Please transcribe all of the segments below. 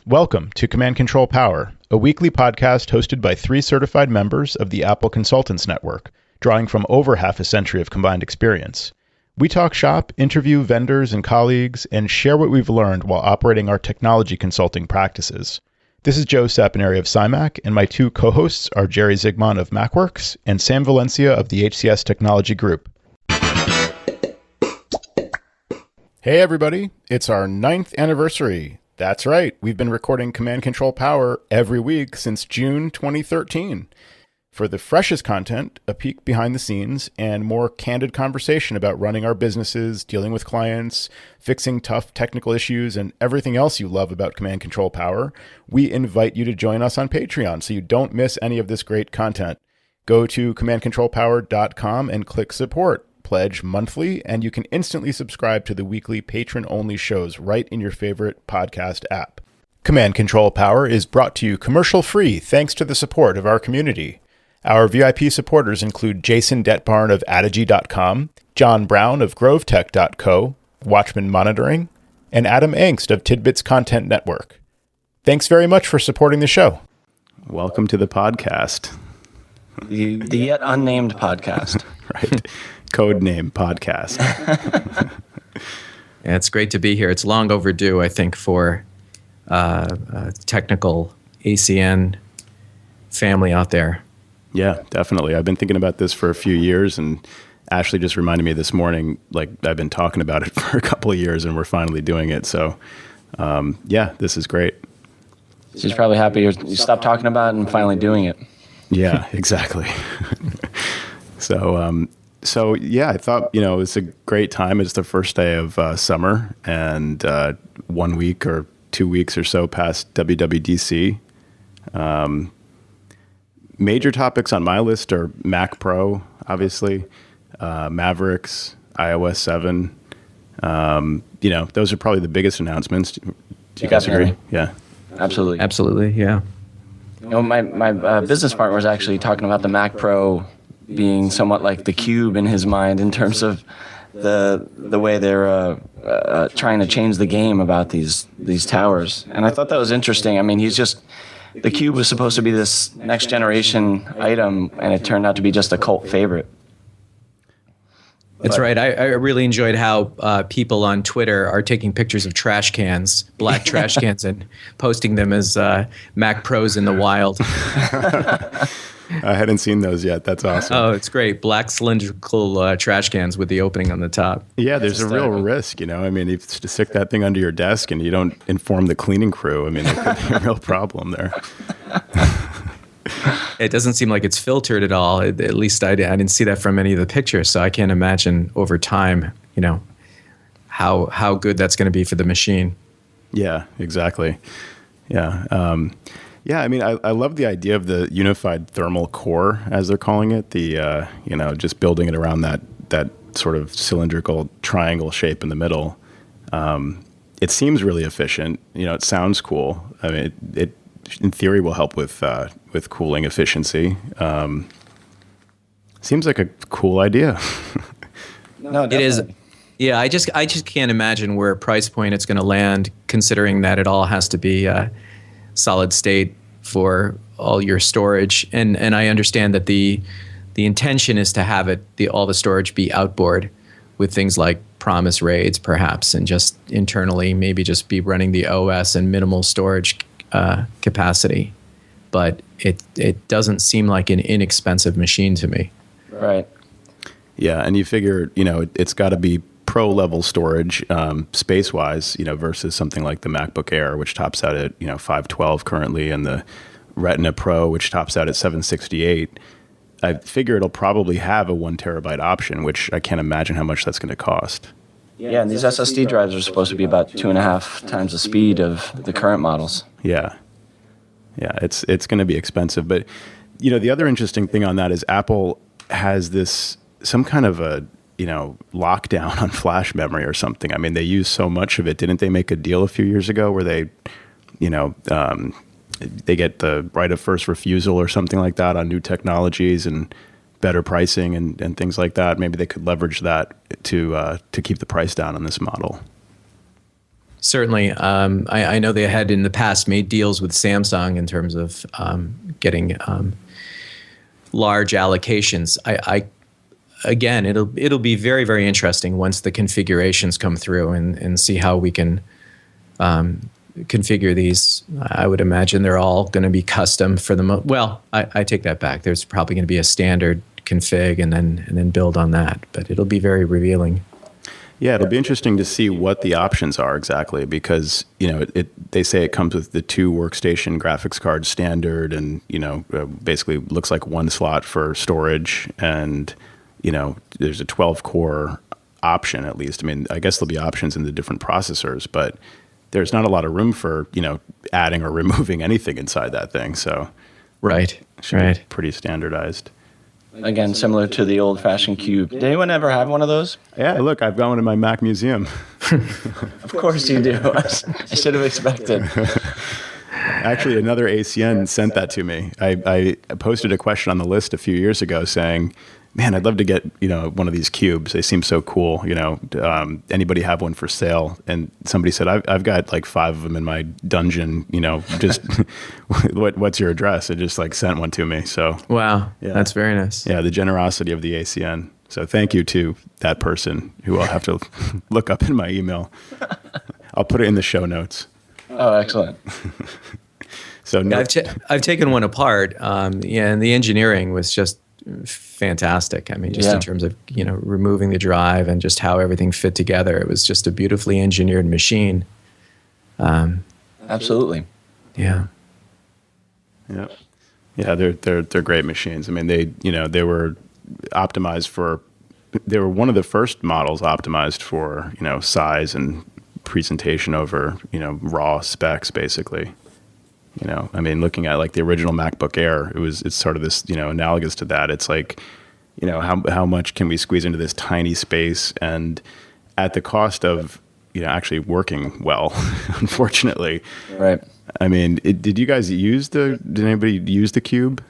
Welcome to Command Control Power, a weekly podcast hosted by 3 certified members of the Apple Consultants Network, drawing from over half a century of combined experience. We talk shop, interview vendors and colleagues, and share what we've learned while operating our technology consulting practices. This is Joe Saponare of CyMac, and my 2 co-hosts are Jerry Zigmont of MacWorks and Sam Valencia of the HCS Technology Group. Hey everybody, it's our 9th anniversary. That's right, we've been recording Command Control Power every week since June 2013. For the freshest content, a peek behind the scenes, and more candid conversation about running our businesses, dealing with clients, fixing tough technical issues, and everything else you love about Command Control Power, we invite you to join us on Patreon so you don't miss any of this great content. Go to commandcontrolpower.com and click support. Pledge monthly, and you can instantly subscribe to the weekly patron-only shows right in your favorite podcast app. Command Control Power is brought to you commercial-free thanks to the support of our community. Our VIP supporters include Jason Detbarn of Adigy.com, John Brown of GroveTech.co, Watchman Monitoring, and Adam Angst of Tidbits Content Network. Thanks very much for supporting the show. Welcome to the podcast. The yet unnamed podcast. Right. Codename podcast. Yeah, it's great to be here. It's long overdue, I think, for technical ACN family out there. Yeah, definitely. I've been thinking about this for a few years, and Ashley just reminded me this morning, like I've been talking about it for a couple of years, and we're finally doing it. So, yeah, this is great. She's probably happy you stopped talking about it and finally doing it. Yeah, exactly. So yeah, I thought, it's a great time. It's the first day of summer, and 1 week or 2 weeks or so past WWDC. Major topics on my list are Mac Pro, obviously, Mavericks, iOS 7. Those are probably the biggest announcements. Do you guys agree? Yeah. Absolutely, yeah. My business partner was actually talking about the Mac Pro being somewhat like the Cube in his mind in terms of the way they're trying to change the game about these towers. And I thought that was interesting. I mean, the Cube was supposed to be this next generation item, and it turned out to be just a cult favorite. That's right. I really enjoyed how people on Twitter are taking pictures of trash cans, black trash cans, and posting them as Mac Pros in the wild. I hadn't seen those yet. That's awesome. Oh, it's great. Black cylindrical trash cans with the opening on the top. Yeah, there's a real risk, I mean, if to stick that thing under your desk and you don't inform the cleaning crew, I mean, there could be a real problem there. It doesn't seem like it's filtered at all. At least I didn't see that from any of the pictures, so I can't imagine over time, how good that's going to be for the machine. Yeah, exactly. Yeah. Yeah, I mean, I love the idea of the unified thermal core, as they're calling it. The just building it around that sort of cylindrical triangle shape in the middle. It seems really efficient. It sounds cool. I mean, it in theory will help with cooling efficiency. Seems like a cool idea. No, it is. Yeah, I just can't imagine where price point it's going to land, considering that it all has to be solid state for all your storage, and I understand that the intention is to have all the storage be outboard with things like promise RAIDs perhaps, and just internally maybe just be running the OS and minimal storage capacity. But it doesn't seem like an inexpensive machine to me. Right. Yeah, and you figure it's got to be pro level storage space wise, versus something like the MacBook Air, which tops out at 512 currently, and the Retina Pro, which tops out at 768. I figure it'll probably have a 1 terabyte option, which I can't imagine how much that's going to cost. Yeah, and these SSD drives are supposed to be about 2.5 times the speed of the current models. Yeah, it's going to be expensive, but the other interesting thing on that is Apple has some kind of a lockdown on flash memory or something. I mean, they use so much of it. Didn't they make a deal a few years ago where they get the right of first refusal or something like that on new technologies and better pricing and things like that? Maybe they could leverage that to keep the price down on this model. certainly. I know they had in the past made deals with Samsung in terms of getting large allocations. Again, it'll be very, very interesting once the configurations come through and see how we can configure these. I would imagine they're all going to be custom for the well, I take that back. There's probably going to be a standard config and then build on that. But it'll be very revealing. Yeah, it'll be interesting to see what the options are exactly, because they say it comes with the 2 workstation graphics card standard, and basically looks like 1 slot for storage, and there's a 12-core option at least. I mean, I guess there'll be options in the different processors, but there's not a lot of room for adding or removing anything inside that thing. So right, be pretty standardized. Again, similar to the old-fashioned cube. Did anyone ever have one of those? Yeah, look, I've got one in my Mac museum. Of course you do. I should have expected. Actually, another ACN sent that to me. I posted a question on the list a few years ago saying, man, I'd love to get, one of these cubes. They seem so cool. Anybody have one for sale? And somebody said, I've got like 5 of them in my dungeon, just what's your address? It just sent one to me. So, wow, yeah. That's very nice. Yeah. The generosity of the ACN. So thank you to that person who I'll have to look up in my email. I'll put it in the show notes. Oh, excellent. So I've taken one apart. And the engineering was just fantastic. I mean, just in terms of removing the drive and just how everything fit together, it was just a beautifully engineered machine. Absolutely. Yeah. They're great machines. I mean, they were optimized for. They were one of the first models optimized for size and presentation over raw specs, basically. I mean, looking at the original MacBook Air, it's sort of this, analogous to that. It's like, how much can we squeeze into this tiny space, and at the cost of, actually working well, unfortunately. Right. I mean, did anybody use the Cube?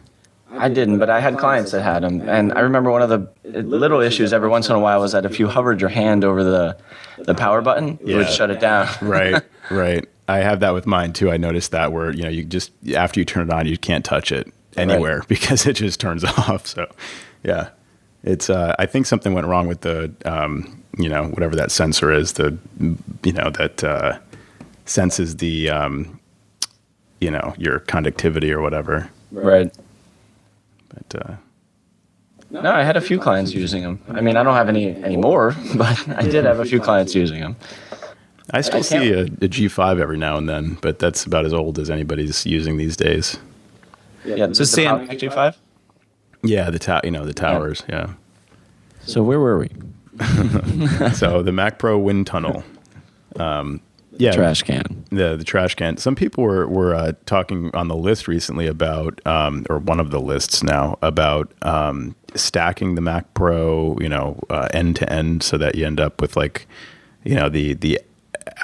I didn't, but I had clients that had them. And I remember one of the little issues every once in a while was that if you hovered your hand over the power button, it would shut it down. Right. I have that with mine too. I noticed that where, you just, after you turn it on, you can't touch it anywhere because it just turns off. So yeah, it's, I think something went wrong with the, whatever that sensor is, that senses the, your conductivity or whatever. Right. But, no, I had a few clients using them. I mean, I don't have any anymore, but I did have a few clients using them. I still see a G5 every now and then, but that's about as old as anybody's using these days. Yeah, so Sam, G5? Yeah, the towers, yeah. So where were we? So the Mac Pro wind tunnel. Trash can. The trash can. Some people were talking on the list recently about, or one of the lists now, about stacking the Mac Pro, end to end, so that you end up with the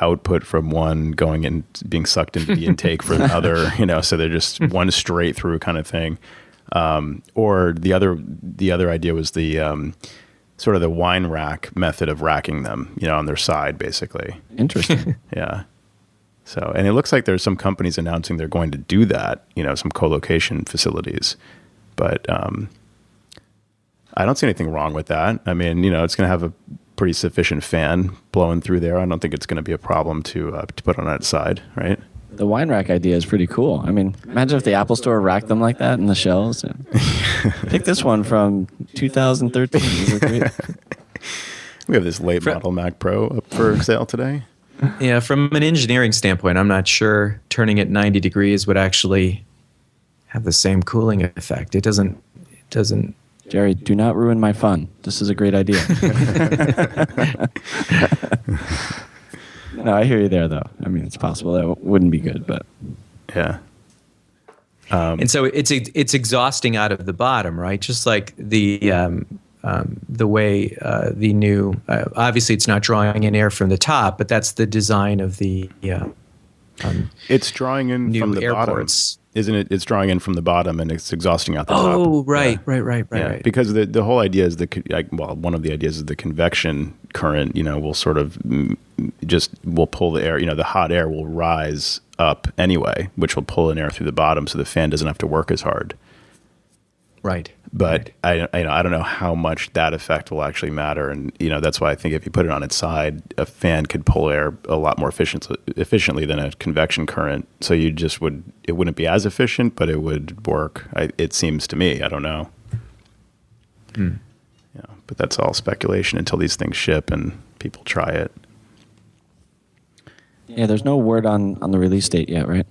output from one going and being sucked into the intake for another, so they're just one straight through kind of thing. Or the other idea was the sort of the wine rack method of racking them, on their side, basically. Interesting. Yeah. So, and it looks like there's some companies announcing they're going to do that, some co-location facilities, but I don't see anything wrong with that. I mean, it's going to have a pretty sufficient fan blowing through there. I don't think it's going to be a problem to put on that side, right? The wine rack idea is pretty cool. I mean, imagine if the Apple Store racked them like that in the shelves. Pick this one from 2013. We have this late model Mac Pro up for sale today. Yeah, from an engineering standpoint, I'm not sure turning it 90 degrees would actually have the same cooling effect. It doesn't. Jerry, do not ruin my fun. This is a great idea. No, I hear you there, though. I mean, it's possible that wouldn't be good, but yeah. And so it's exhausting out of the bottom, right? Just like the way the new obviously it's not drawing in air from the top, but that's the design of the it's drawing in new from the airports. Isn't it? It's drawing in from the bottom and it's exhausting out the top. Oh, right, right. Because the whole idea is one of the ideas is the convection current, will sort of will pull the air, the hot air will rise up anyway, which will pull in air through the bottom so the fan doesn't have to work as hard. Right. But I don't know how much that effect will actually matter. And, that's why I think if you put it on its side, a fan could pull air a lot more efficiently than a convection current. So it wouldn't be as efficient, but it would work. It seems to me. I don't know. Yeah, but that's all speculation until these things ship and people try it. Yeah, there's no word on the release date yet, right?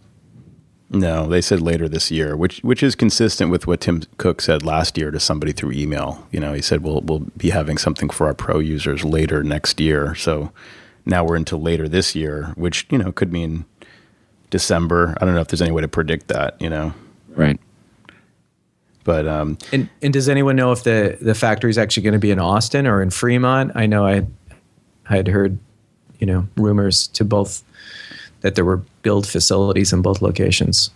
No, they said later this year, which is consistent with what Tim Cook said last year to somebody through email. He said we'll be having something for our pro users later next year. So now we're into later this year, which could mean December. I don't know if there's any way to predict that. Right. But and does anyone know if the factory is actually going to be in Austin or in Fremont? I know I had heard rumors to both that there were build facilities in both locations.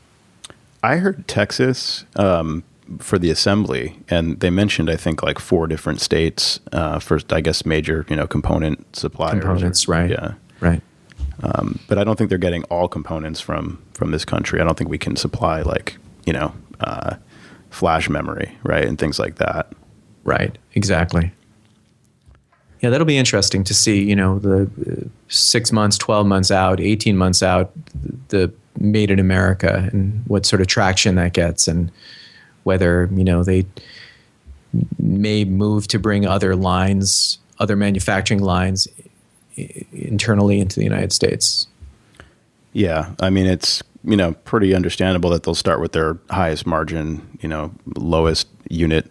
I heard Texas for the assembly, and they mentioned, I think, like 4 different states for, I guess, major, component suppliers. Components, right. Yeah. Right. But I don't think they're getting all components from this country. I don't think we can supply, like, flash memory, right, and things like that. Right, exactly. Yeah, that'll be interesting to see, the 6 months, 12 months out, 18 months out, the made in America and what sort of traction that gets and whether, they may move to bring other manufacturing lines internally into the United States. Yeah, I mean, it's, pretty understandable that they'll start with their highest margin, lowest unit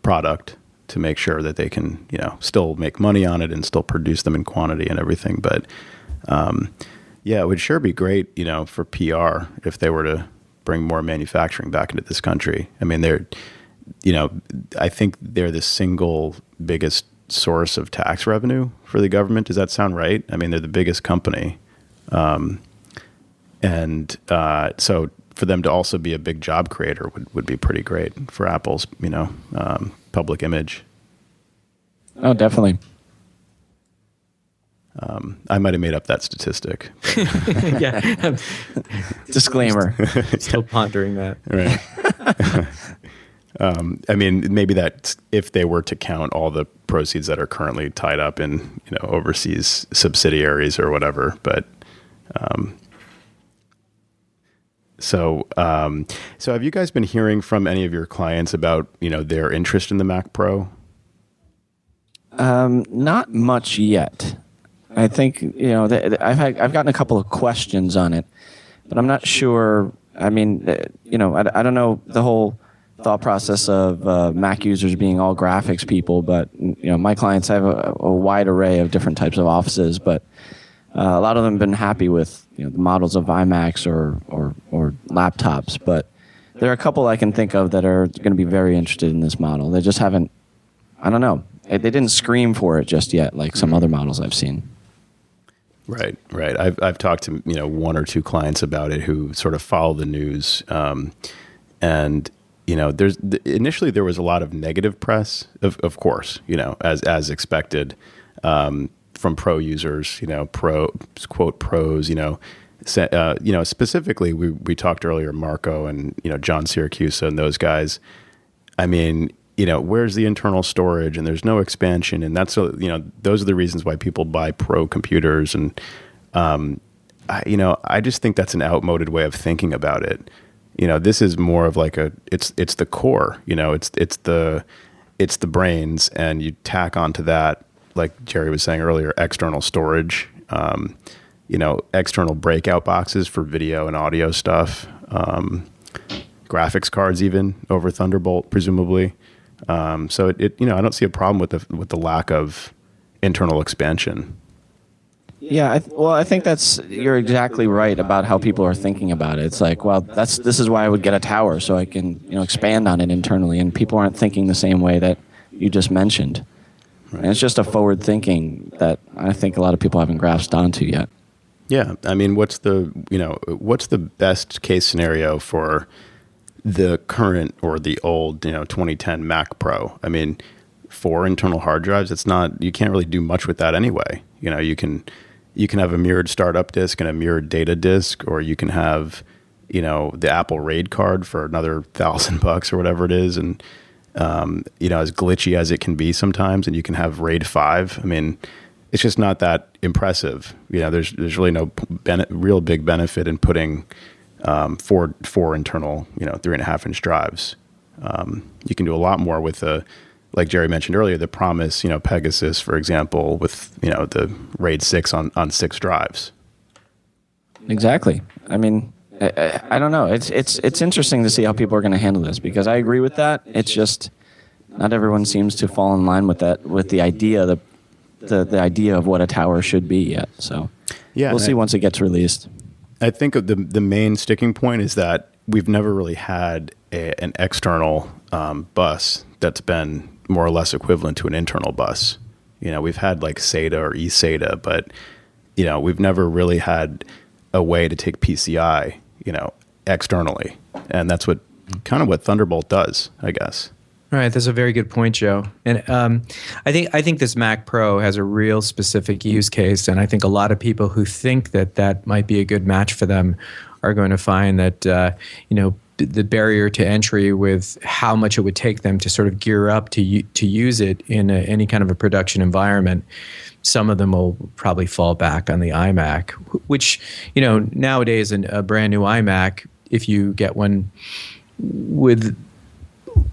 product to make sure that they can, still make money on it and still produce them in quantity and everything. But, it would sure be great, for PR if they were to bring more manufacturing back into this country. I mean, I think they're the single biggest source of tax revenue for the government. Does that sound right? I mean, they're the biggest company. So for them to also be a big job creator would be pretty great for Apple's, public image. Oh, definitely. I might have made up that statistic. Yeah. Disclaimer. Still pondering that. Right. I mean, maybe that's if they were to count all the proceeds that are currently tied up in, overseas subsidiaries or whatever. But so have you guys been hearing from any of your clients about, their interest in the Mac Pro? Not much yet. I think, I've gotten a couple of questions on it, but I'm not sure. I mean, I don't know the whole thought process of Mac users being all graphics people, but, my clients have a wide array of different types of offices, but a lot of them have been happy with, the models of iMacs or laptops, but there are a couple I can think of that are going to be very interested in this model. They just haven't, I don't know. They didn't scream for it just yet, like some other models I've seen. Right. I've talked to 1 or 2 clients about it who sort of follow the news, and initially there was a lot of negative press, of course, as expected, from pro users, quote pros, specifically we talked earlier, Marco and John Siracusa and those guys. I mean, where's the internal storage, and there's no expansion, and that's those are the reasons why people buy pro computers, and I just think that's an outmoded way of thinking about it. This is more of like it's the core, it's the brains, and you tack onto that, like Jerry was saying earlier, external storage, external breakout boxes for video and audio stuff, graphics cards even over Thunderbolt, presumably. So I don't see a problem with the lack of internal expansion. Yeah, I think you're exactly right about how people are thinking about it. It's like, well, this is why I would get a tower, so I can expand on it internally, and people aren't thinking the same way that you just mentioned. Right. And it's just a forward thinking that I think a lot of people haven't grasped onto yet. Yeah, I mean, what's the best case scenario for the current or the old 2010 Mac Pro? I mean, 4 internal hard drives. You can't really do much with that anyway. You can have a mirrored startup disk and a mirrored data disk, or you can have the Apple RAID card for another $1,000 or whatever it is, and as glitchy as it can be sometimes, and you can have RAID 5. I mean, it's just not that impressive. There's really no real big benefit in putting four internal 3.5-inch drives. You can do a lot more with like Jerry mentioned earlier, the Promise Pegasus, for example, with the RAID 6 on 6 drives. Exactly. I mean, I don't know. It's interesting to see how people are going to handle this, because I agree with that. It's just not everyone seems to fall in line with that, with the idea, the idea of what a tower should be yet. So yeah, we'll see once it gets released. I think the main sticking point is that we've never really had an external bus that's been more or less equivalent to an internal bus. We've had like SATA or eSATA, but we've never really had a way to take PCI externally, and that's what Thunderbolt does, I guess. Right, that's a very good point, Joe. And I think this Mac Pro has a real specific use case, and I think a lot of people who think that might be a good match for them are going to find that the barrier to entry with how much it would take them to sort of gear up to use it in any kind of a production environment. Some of them will probably fall back on the iMac, which nowadays a brand new iMac, if you get one with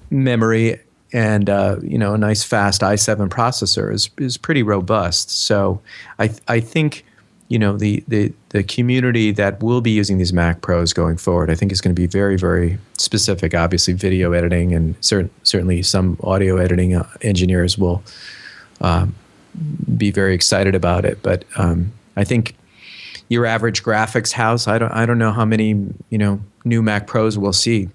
memory and a nice fast i7 processor is pretty robust. So I think the community that will be using these Mac Pros going forward, I think is going to be very, very specific. Obviously, video editing and certainly some audio editing engineers will be very excited about it. But I think your average graphics house, I don't know how many new Mac Pros we'll see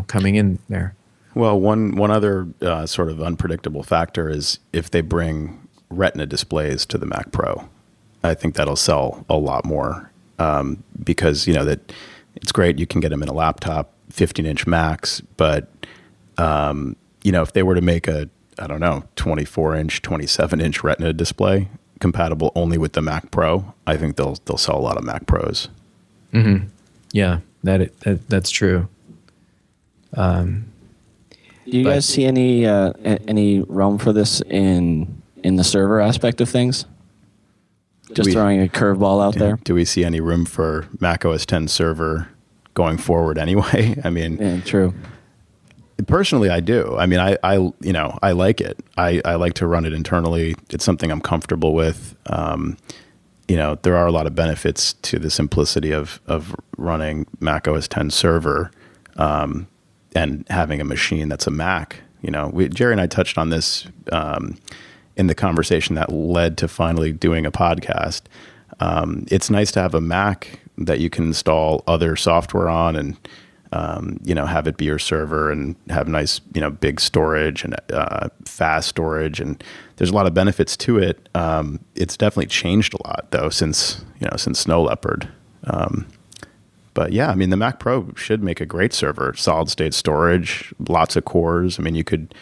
coming in there. Well, one other sort of unpredictable factor is if they bring Retina displays to the Mac Pro. I think that'll sell a lot more because that it's great. You can get them in a laptop, 15-inch Macs, but if they were to make a 24-inch, 27-inch Retina display compatible only with the Mac Pro, I think they'll sell a lot of Mac Pros. Mm-hmm. Yeah, that's true. Do you guys see any realm for this in the server aspect of things? Just throwing a curveball out there. Do we see any room for Mac OS X server going forward anyway? I mean, yeah, true. Personally, I do. I mean, I like it. I like to run it internally. It's something I'm comfortable with. There are a lot of benefits to the simplicity of running Mac OS X server and having a machine that's a Mac. Jerry and I touched on this in the conversation that led to finally doing a podcast. It's nice to have a Mac that you can install other software on and have it be your server and have nice, big storage and fast storage. And there's a lot of benefits to it. It's definitely changed a lot though since Snow Leopard. But yeah, I mean, the Mac Pro should make a great server. Solid state storage, lots of cores. I mean, you could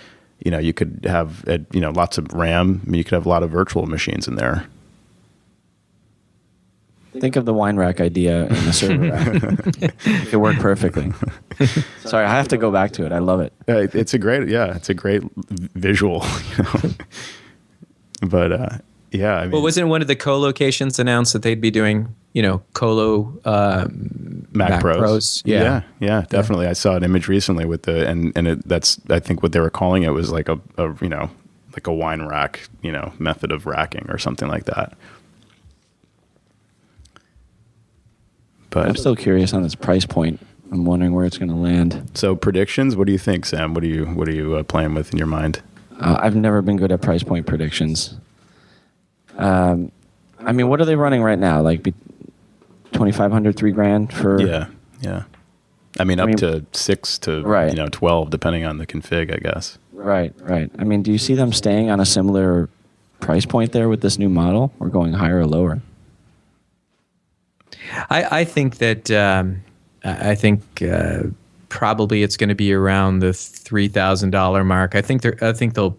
have lots of RAM. I mean, you could have a lot of virtual machines in there. Think of the wine rack idea in the server rack. It could work perfectly. Sorry, I have to go back to it. I love it. It's a great visual. But yeah, I mean, well, wasn't one of the co-locations announced that they'd be doing colo Mac Pros? Yeah, definitely. I saw an image recently with that's I think what they were calling it was like a wine rack method of racking or something like that. But I'm still curious on this price point. I'm wondering where it's going to land. So predictions, what do you think, Sam? What are you playing with in your mind? I've never been good at price point predictions. I mean, what are they running right now? Like $2,500, $3,000 for? Yeah. I mean, up to 6 to 12, depending on the config, I guess. Right. I mean, do you see them staying on a similar price point there with this new model, or going higher or lower? I think that probably it's going to be around the $3,000 mark. I think they'll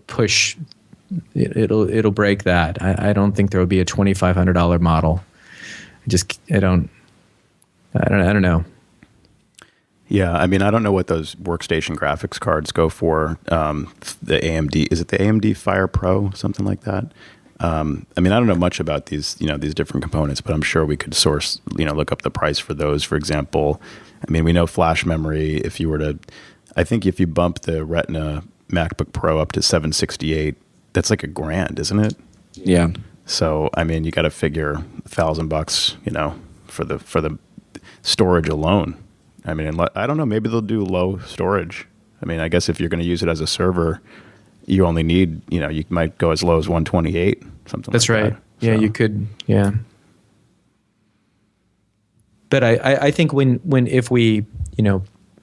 push. It'll break that. I don't think there will be a $2,500 model. I don't know. Yeah, I mean, I don't know what those workstation graphics cards go for. The AMD, is it the AMD Fire Pro, something like that? I mean, I don't know much about these different components, but I'm sure we could look up the price for those. For example, I mean, we know flash memory. I think if you bump the Retina MacBook Pro up to 768, that's like $1,000, isn't it? Yeah. So, I mean, you got to figure $1,000, for the storage alone. I mean, I don't know. Maybe they'll do low storage. I mean, I guess if you're going to use it as a server, you only need, you might go as low as 128, something That's like that. right. Yeah, you could. Yeah. But I think if we,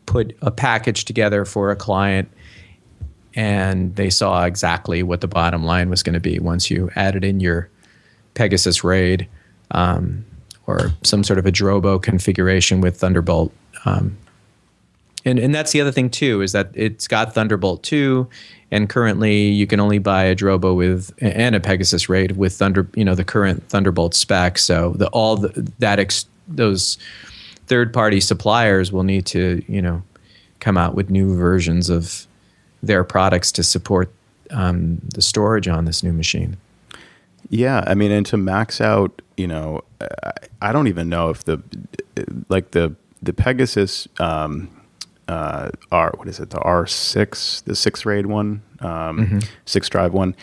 put a package together for a client and they saw exactly what the bottom line was going to be once you added in your Pegasus RAID or some sort of a Drobo configuration with Thunderbolt. And that's the other thing too, is that it's got Thunderbolt 2, and currently you can only buy a Drobo and a Pegasus RAID with the current Thunderbolt spec. So those third-party suppliers will need to come out with new versions of their products to support the storage on this new machine. Yeah, I mean, and to max out, I don't even know if the Pegasus what is it? The R6, the 6 RAID one, 6 drive one,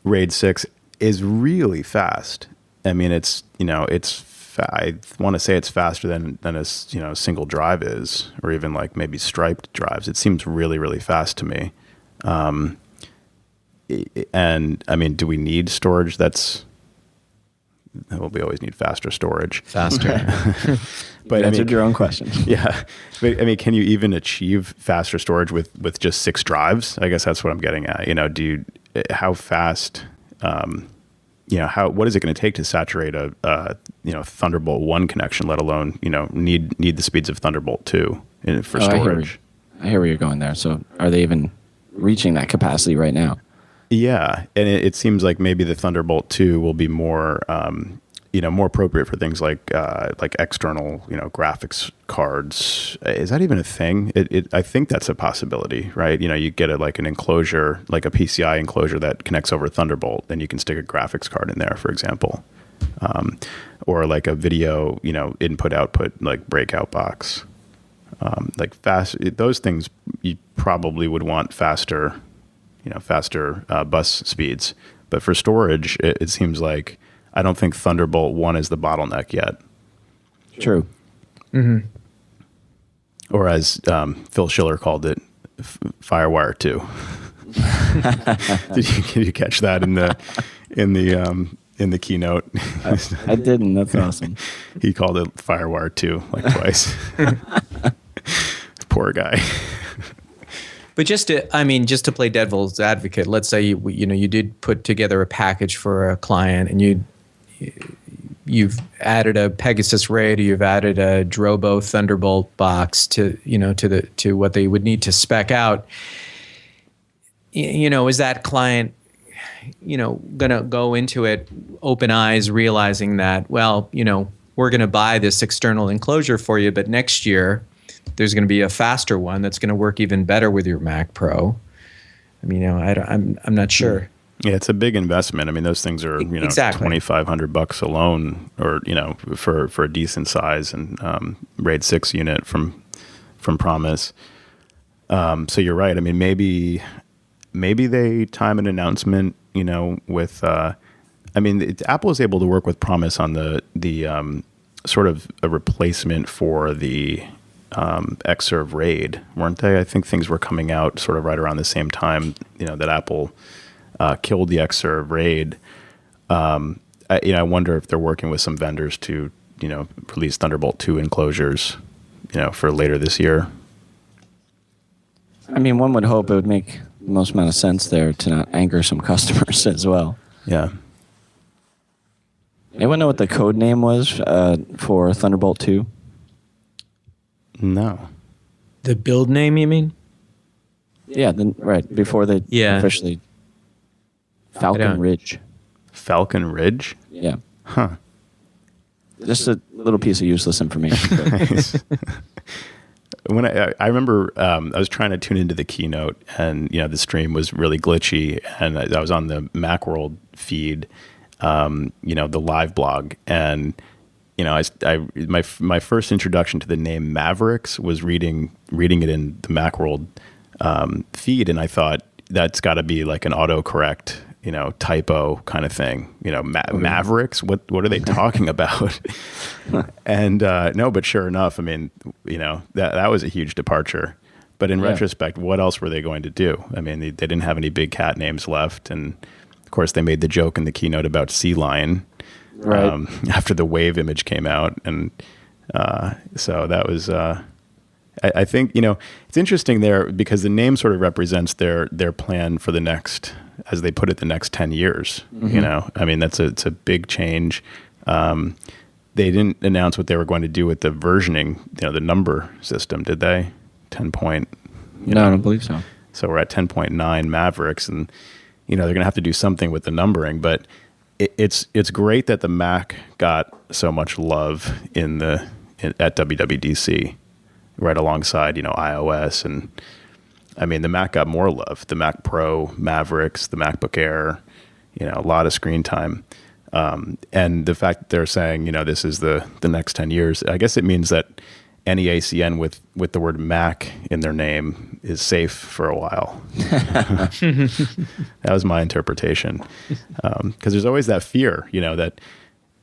RAID 6 is really fast. I mean, I want to say it's faster than a single drive is, or even like maybe striped drives. It seems really, really fast to me. And I mean, do we need storage we always need faster storage. Faster. But you answered your own question. Yeah. But I mean, can you even achieve faster storage with just 6 drives? I guess that's what I'm getting at. How fast, what is it going to take to saturate a Thunderbolt 1 connection, let alone, need the speeds of Thunderbolt 2 for storage? I hear where you're going there. So are they even reaching that capacity right now? Yeah, and it seems like maybe the Thunderbolt 2 will be more, more appropriate for things like external, graphics cards. Is that even a thing? I think that's a possibility, right? You get an enclosure, like a PCI enclosure that connects over Thunderbolt, then you can stick a graphics card in there, for example, or like a video, input-output breakout box. Those things you probably would want faster bus speeds. But for storage, it seems like I don't think Thunderbolt 1 is the bottleneck yet. True. Mm-hmm. Or as Phil Schiller called it, Firewire 2. Did you catch that in the keynote? Uh, I didn't. That's awesome. He called it Firewire 2 twice. Poor guy. But just to play devil's advocate, let's say you did put together a package for a client, and you've added a Pegasus RAID, or you've added a Drobo Thunderbolt box to what they would need to spec out. Is that client gonna go into it open eyes, realizing that we're gonna buy this external enclosure for you, but next year there's going to be a faster one that's going to work even better with your Mac Pro. I mean, I'm not sure. Yeah, it's a big investment. I mean, those things are exactly $2,500 alone, or for a decent size and RAID 6 unit from Promise. So you're right. I mean, maybe they time an announcement. With Apple is able to work with Promise on the sort of a replacement for the Xserve RAID, weren't they? I think things were coming out sort of right around the same time, that Apple killed the Xserve RAID. I wonder if they're working with some vendors to, release Thunderbolt 2 enclosures, for later this year. I mean, one would hope it would make the most amount of sense there to not anger some customers as well. Yeah. Anyone know what the code name was for Thunderbolt 2? No. The build name, you mean? Yeah, right before they officially Falcon Ridge. Falcon Ridge? Yeah. Huh. Just a little piece of useless information. Nice. When I remember I was trying to tune into the Keynote, and the stream was really glitchy, and I was on the Macworld feed, the live blog, and my first introduction to the name Mavericks was reading it in the Macworld feed, and I thought that's got to be like an autocorrect typo kind of thing. Mavericks. What are they talking about? And no, but sure enough, I mean, that was a huge departure. But in retrospect, what else were they going to do? I mean, they didn't have any big cat names left, and of course, they made the joke in the Keynote about Sea Lion after the Wave image came out, and so that was. I think it's interesting there because the name sort of represents their plan for the next, as they put it, the next 10 years. Mm-hmm. I mean, it's a big change. They didn't announce what they were going to do with the versioning, the number system, did they? 10 point. No, I don't believe so. So we're at 10.9 Mavericks, and they're going to have to do something with the numbering. But it's great that the Mac got so much love at WWDC, right alongside iOS, and I mean the Mac got more love. The Mac Pro, Mavericks, the MacBook Air, a lot of screen time, and the fact that they're saying this is the next 10 years. I guess it means that any ACN with the word Mac in their name is safe for a while. That was my interpretation, because there's always that fear,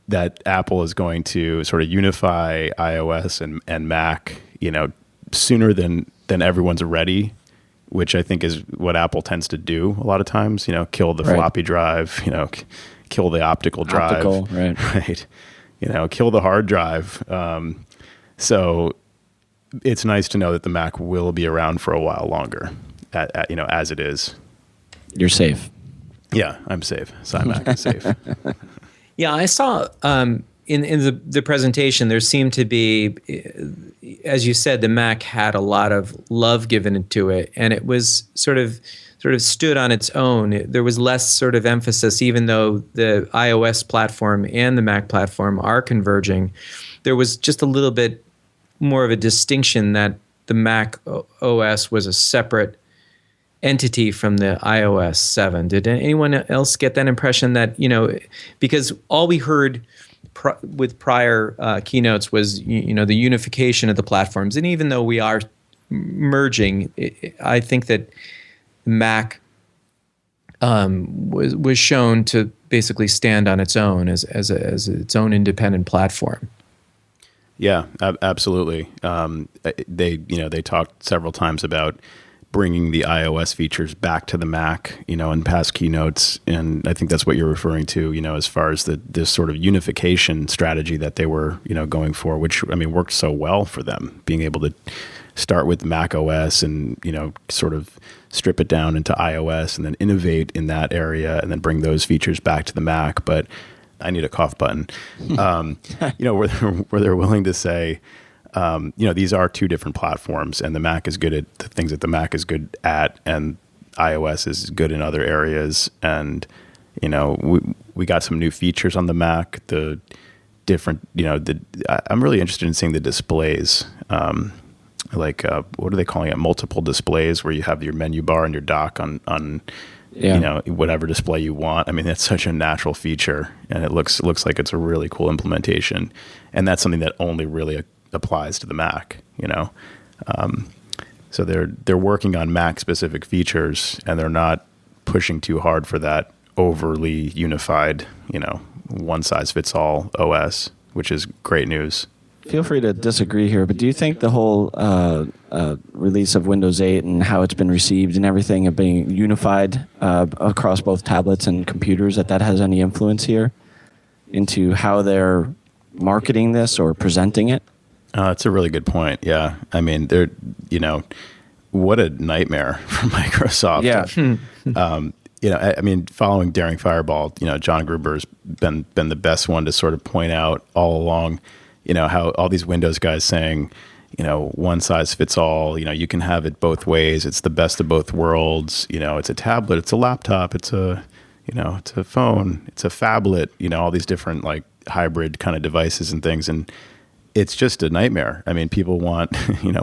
that Apple is going to sort of unify iOS and Mac, sooner than everyone's ready, which I think is what Apple tends to do a lot of times. Kill the floppy drive, kill the optical drive, right. Kill the hard drive. So it's nice to know that the Mac will be around for a while longer, as it is. You're safe. Yeah, I'm safe. SciMac is safe. Yeah, I saw in the presentation there seemed to be, as you said, the Mac had a lot of love given to it, and it was sort of stood on its own. There was less sort of emphasis, even though the iOS platform and the Mac platform are converging. There was just a little bit more of a distinction that the Mac OS was a separate entity from the iOS 7. Did anyone else get that impression that, because all we heard with prior keynotes was, the unification of the platforms. And even though we are merging, I think that Mac was shown to basically stand on its own as its own independent platform. Yeah, absolutely. They talked several times about bringing the iOS features back to the Mac, in past keynotes, and I think that's what you're referring to, as far as this sort of unification strategy that they were, going for, which worked so well for them, being able to start with Mac OS and sort of strip it down into iOS and then innovate in that area and then bring those features back to the Mac, but. I need a cough button. Where they're willing to say, these are two different platforms, and the Mac is good at the things that the Mac is good at, and iOS is good in other areas. And we got some new features on the Mac. The different, I'm really interested in seeing the displays. What are they calling it? Multiple displays, where you have your menu bar and your dock on. Yeah. Whatever display you want. That's such a natural feature, and it looks like it's a really cool implementation, and that's something that only really applies to the Mac. So they're working on Mac specific features, and they're not pushing too hard for that overly unified, one size fits all OS, which is great news. Feel free to disagree here, but do you think the whole release of Windows 8 and how it's been received and everything of being unified across both tablets and computers, that has any influence here into how they're marketing this or presenting it? That's a really good point. Yeah. They're, what a nightmare for Microsoft. Yeah. I mean, following Daring Fireball, John Gruber's been the best one to sort of point out all along, how all these Windows guys saying, one size fits all, you can have it both ways. It's the best of both worlds. It's a tablet, it's a laptop, it's a phone, it's a phablet, all these different like hybrid kind of devices and things. And it's just a nightmare. I mean, people want,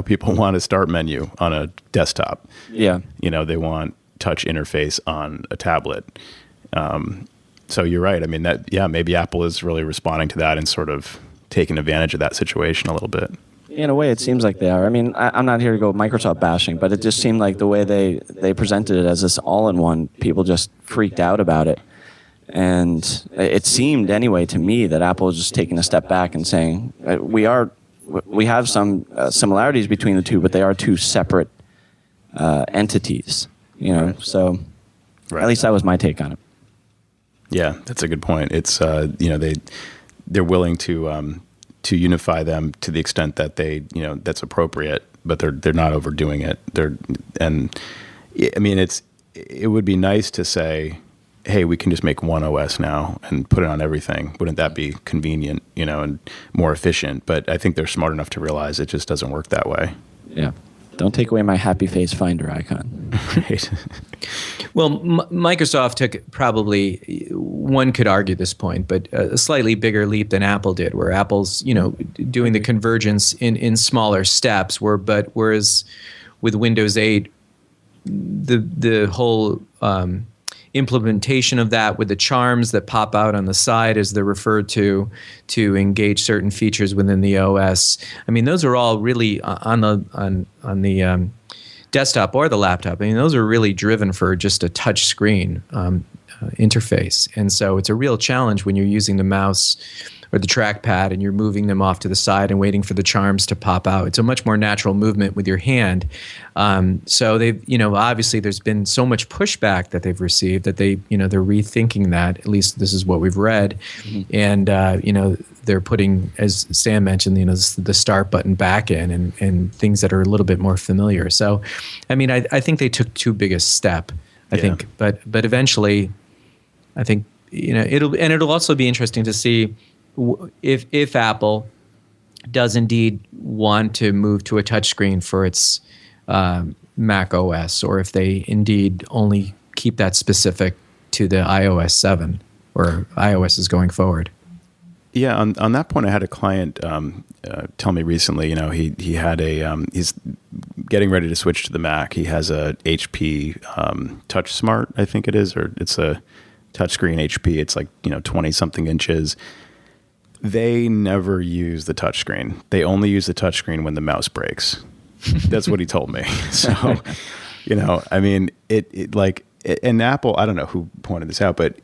people want a start menu on a desktop. Yeah. They want touch interface on a tablet. So you're right. I mean, maybe Apple is really responding to that and sort of taking advantage of that situation a little bit. In a way, it seems like they are. I mean, I'm not here to go Microsoft bashing, but it just seemed like the way they presented it as this all-in-one, people just freaked out about it. And it seemed, anyway, to me that Apple was just taking a step back and saying, we have some similarities between the two, but they are two separate entities. Right. So Right. At least that was my take on it. Yeah, that's a good point. It's they're willing to unify them to the extent that that's appropriate, but they're not overdoing it. It would be nice to say, hey, we can just make one OS now and put it on everything. Wouldn't that be convenient, and more efficient? But I think they're smart enough to realize it just doesn't work that way. Yeah. Don't take away my happy face finder icon. Right. Well, Microsoft took probably, one could argue this point, but a slightly bigger leap than Apple did, where Apple's, doing the convergence in smaller steps, whereas with Windows 8, the whole implementation of that with the charms that pop out on the side as they're referred to engage certain features within the OS. I mean, those are all really on the desktop or the laptop. I mean, those are really driven for just a touch screen interface. And so it's a real challenge when you're using the mouse or the trackpad and you're moving them off to the side and waiting for the charms to pop out. It's a much more natural movement with your hand. So they've, obviously there's been so much pushback that they've received that they're rethinking that. At least this is what we've read. Mm-hmm. And, they're putting, as Sam mentioned, the start button back in and things that are a little bit more familiar. So, I mean, I think they took too big a step, I think, but eventually I think, it'll also be interesting to see if Apple does indeed want to move to a touchscreen for its Mac OS, or if they indeed only keep that specific to the iOS 7 or iOS is going forward. Yeah, on that point, I had a client tell me recently. He had he's getting ready to switch to the Mac. He has a HP Touch Smart, I think it is, or it's a touchscreen HP. It's like 20 something inches. They never use the touchscreen. They only use the touchscreen when the mouse breaks. That's what he told me. So, I mean, and Apple, I don't know who pointed this out, but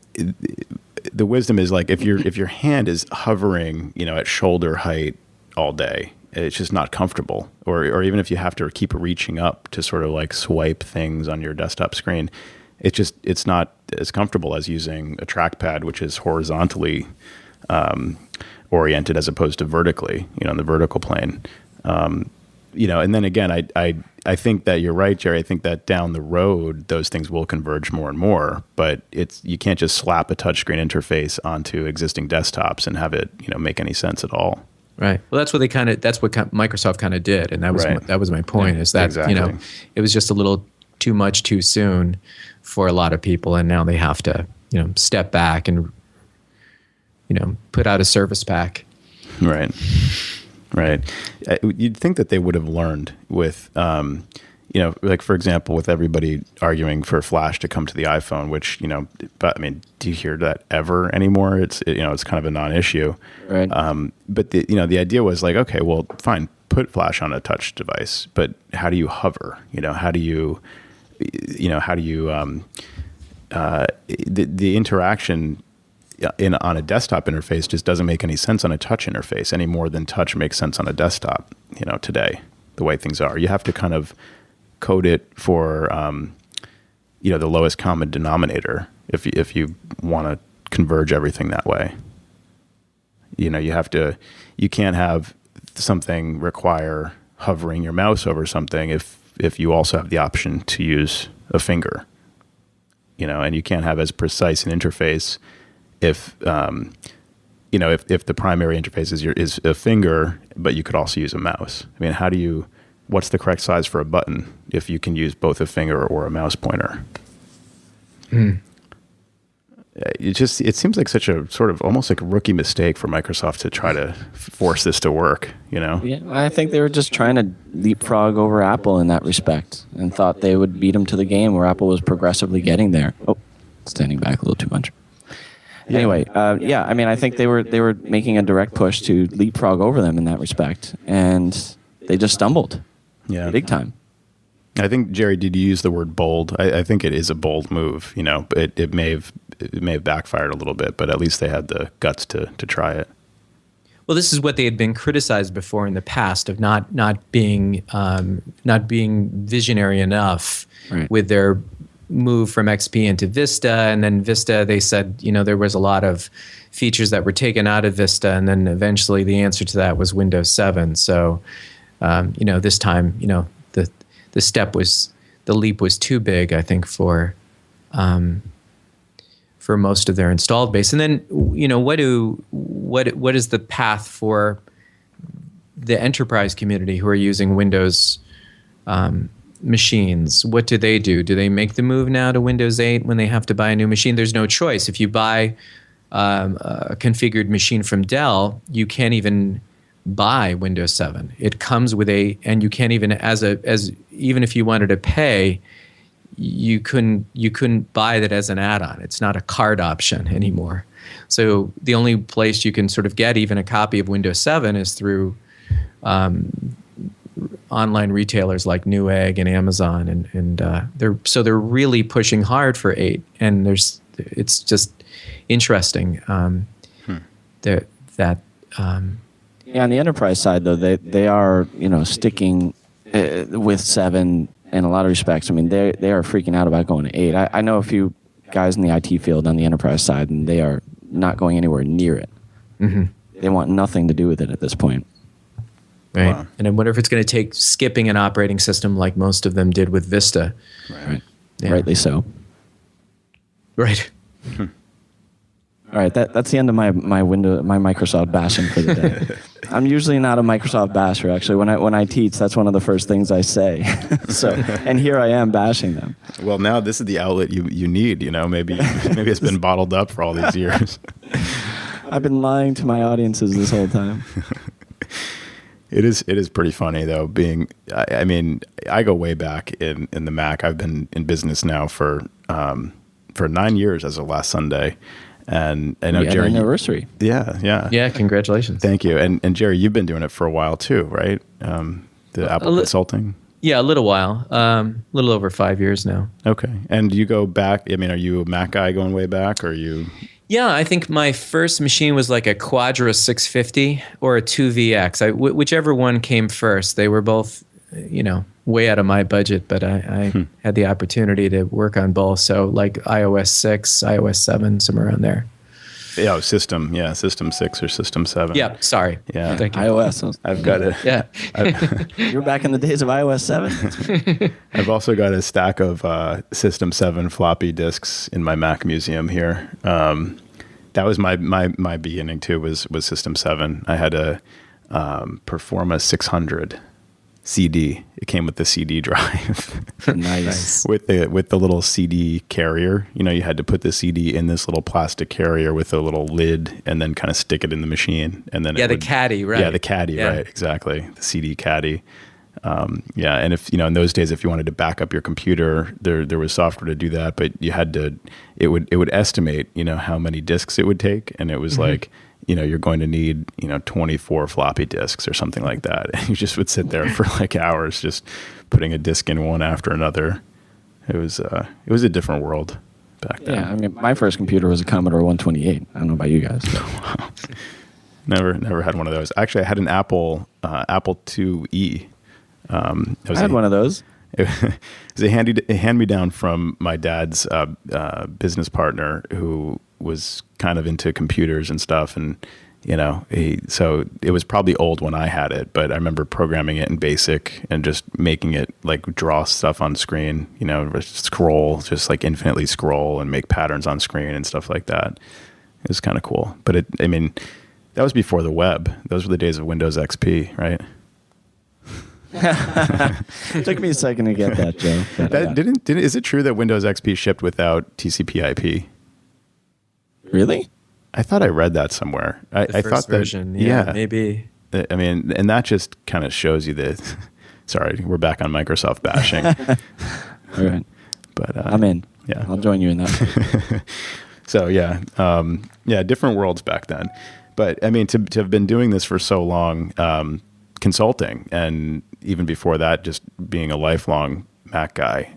the wisdom is like if your hand is hovering, at shoulder height all day, it's just not comfortable. Or even if you have to keep reaching up to sort of like swipe things on your desktop screen, it's not as comfortable as using a trackpad, which is horizontally oriented as opposed to vertically, in the vertical plane. And then again, I think that you're right, Jerry. I think that down the road, those things will converge more and more, but you can't just slap a touchscreen interface onto existing desktops and have it, make any sense at all. Right. Well, that's what Microsoft kind of did. And that was my point, is that, exactly. It was just a little too much too soon for a lot of people. And now they have to, step back and, put out a service pack. Right. Right. You'd think that they would have learned with, like, for example, with everybody arguing for Flash to come to the iPhone, which, but I mean, do you hear that ever anymore? It's kind of a non-issue. Right. But the idea was like, okay, well, fine, put Flash on a touch device, but how do you hover? The interaction on a desktop interface just doesn't make any sense on a touch interface any more than touch makes sense on a desktop, today, the way things are. You have to kind of code it for, the lowest common denominator if you want to converge everything that way. You can't have something require hovering your mouse over something if you also have the option to use a finger. and you can't have as precise an interface if if the primary interface is a finger, but you could also use a mouse. I mean, what's the correct size for a button if you can use both a finger or a mouse pointer? It seems like such a sort of almost like a rookie mistake for Microsoft to try to force this to work, Yeah, I think they were just trying to leapfrog over Apple in that respect and thought they would beat them to the game where Apple was progressively getting there. Oh, standing back a little too much. Anyway, I mean, I think they were making a direct push to leapfrog over them in that respect, and they just stumbled. Yeah, big time. I think, Jerry, did you use the word bold? I think it is a bold move. It may have backfired a little bit, but at least they had the guts to try it. Well, this is what they had been criticized before in the past of not being visionary enough with their move from XP into Vista, and then Vista, they said, there was a lot of features that were taken out of Vista, and then eventually the answer to that was Windows 7. So, this time, the leap was too big, I think, for most of their installed base. And then, what is the path for the enterprise community who are using Windows machines? What do? Do they make the move now to Windows 8 when they have to buy a new machine? There's no choice. If you buy a configured machine from Dell, you can't even buy Windows 7. It comes with and you can't even even if you wanted to pay, you couldn't buy that as an add-on. It's not a card option anymore. So the only place you can sort of get even a copy of Windows 7 is through online retailers like Newegg and Amazon, and they're really pushing hard for 8. And it's just interesting that. Yeah, on the enterprise side, though, they are sticking with 7 in a lot of respects. I mean, they are freaking out about going to 8. I know a few guys in the IT field on the enterprise side, and they are not going anywhere near it. Mm-hmm. They want nothing to do with it at this point. Right. Wow. And I wonder if it's going to take skipping an operating system like most of them did with Vista. Right. Yeah. Rightly so. Right. All right, that's the end of my Microsoft bashing for the day. I'm usually not a Microsoft basher. Actually, when I teach, that's one of the first things I say. And here I am bashing them. Well, now this is the outlet you need. Maybe it's been bottled up for all these years. I've been lying to my audiences this whole time. It is pretty funny though. I go way back in the Mac. I've been in business now for 9 years as of last Sunday. And I know, Jerry, anniversary. Yeah. Congratulations. Thank you. And Jerry, you've been doing it for a while too, right? The Apple Consulting. Yeah, a little while. A little over 5 years now. Okay. And you go back. Are you a Mac guy going way back, or are you? Yeah, I think my first machine was like a Quadra 650 or a 2VX. Whichever one came first. They were both, way out of my budget, but I had the opportunity to work on both. So like iOS 6, iOS 7, somewhere around there. Yeah, System 6 or System 7. Yeah, sorry. Yeah, thank you. iOS. I've got it. Yeah. You're back in the days of iOS 7. I've also got a stack of System 7 floppy disks in my Mac museum here. That was my beginning too. Was System 7. I had a Performa 600. CD. It came with the CD drive. Nice. with the little CD carrier. You had to put the CD in this little plastic carrier with a little lid, and then kind of stick it in the machine, and then the caddy, right? Yeah, the caddy, right? Exactly, the CD caddy. And if in those days, if you wanted to back up your computer, there was software to do that, but you had to. It would estimate how many disks it would take, and it was like. You're going to need, 24 floppy disks or something like that. And you just would sit there for like hours just putting a disk in one after another. It was a different world back then. Yeah, my first computer was a Commodore 128. I don't know about you guys. Wow. Never had one of those. Actually, I had an Apple IIe. I had one of those. It was a hand-me-down from my dad's business partner who was kind of into computers and stuff, and So it was probably old when I had it, but I remember programming it in BASIC and just making it like draw stuff on screen, scroll, just like infinitely scroll and make patterns on screen and stuff like that. It was kind of cool. But that was before the web. Those were the days of Windows XP, right? It took me a second to get that, Joe. Is it true that Windows XP shipped without TCP/IP? Really? I thought I read that somewhere. I thought that version, yeah, maybe. And that just kind of shows you that. Sorry, we're back on Microsoft bashing. All right, but I'm in. Yeah, I'll join you in that. So different worlds back then. But to have been doing this for so long, consulting, and even before that, just being a lifelong Mac guy.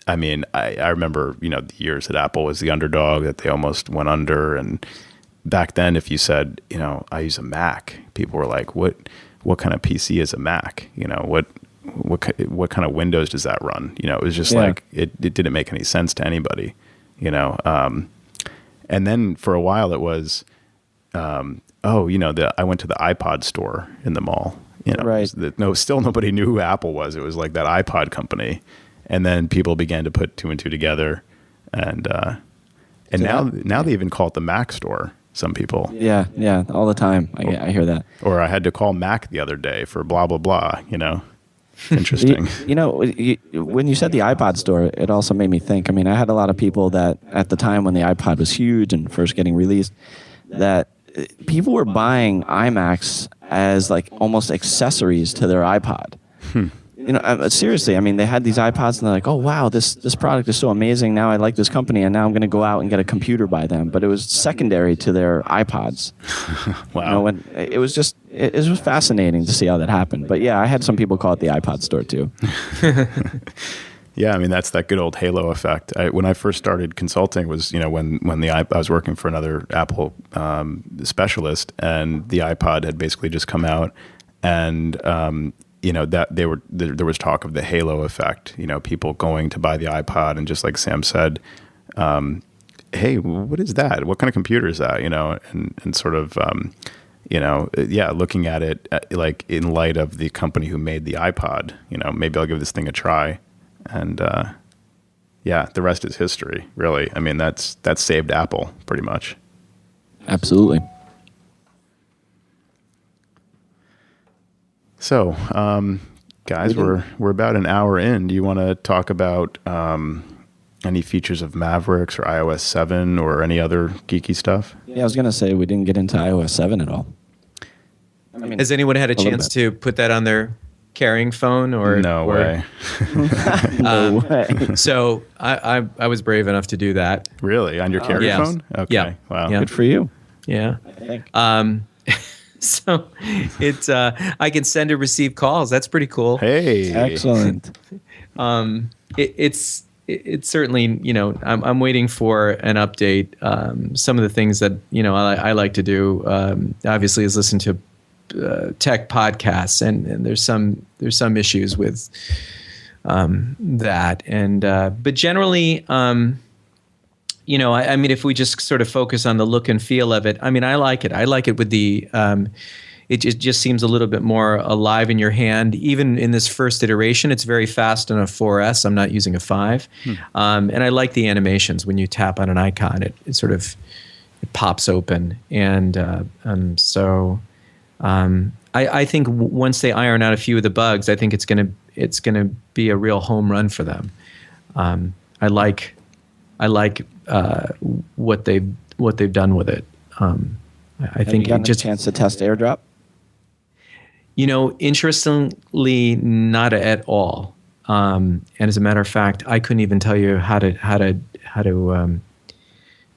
I remember, the years that Apple was the underdog, that they almost went under. And back then, if you said, I use a Mac, people were like, what kind of PC is a Mac? What kind of Windows does that run? It was just like, it didn't make any sense to anybody, and then for a while it was, I went to the iPod store in the mall, right. Still nobody knew who Apple was. It was like that iPod company. And then people began to put two and two together, and now they even call it the Mac store. Some people, yeah, all the time. I hear that. Or I had to call Mac the other day for blah blah blah. Interesting. When you said the iPod store, it also made me think. I had a lot of people that at the time when the iPod was huge and first getting released, that people were buying iMacs as like almost accessories to their iPod. Seriously, they had these iPods and they're like, oh, wow, this product is so amazing. Now I like this company and now I'm going to go out and get a computer by them. But it was secondary to their iPods. Wow. And it was just, it was fascinating to see how that happened. But yeah, I had some people call it the iPod store too. Yeah, that's that good old halo effect. When I first started consulting was, when I was working for another Apple specialist, and the iPod had basically just come out, and that there was talk of the halo effect, people going to buy the iPod, and just like Sam said, hey, what is that? What kind of computer is that? And sort of, looking at it like in light of the company who made the iPod, maybe I'll give this thing a try. And the rest is history, really. That's saved Apple pretty much. Absolutely. So, guys, we're about an hour in. Do you want to talk about any features of Mavericks or iOS 7 or any other geeky stuff? Yeah, I was going to say we didn't get into iOS 7 at all. Has anyone had a chance to put that on their carrying phone? No way. No way. So I was brave enough to do that. Really? On your carry phone? Okay. Yeah. Wow. Good for you. Yeah. I think. So it's I can send and receive calls. That's pretty cool. Hey. Excellent. It's certainly, I'm waiting for an update. Some of the things that I like to do obviously is listen to tech podcasts, and there's some issues with that, and but generally, if we just sort of focus on the look and feel of it, I like it. I like it with the it just seems a little bit more alive in your hand. Even in this first iteration, it's very fast on a 4S. I'm not using a 5, and I like the animations when you tap on an icon. It sort of pops open, and I think once they iron out a few of the bugs, I think it's gonna be a real home run for them. I like what they've done with it. I think you gotten a chance to test AirDrop? Interestingly, not at all. And as a matter of fact, I couldn't even tell you how to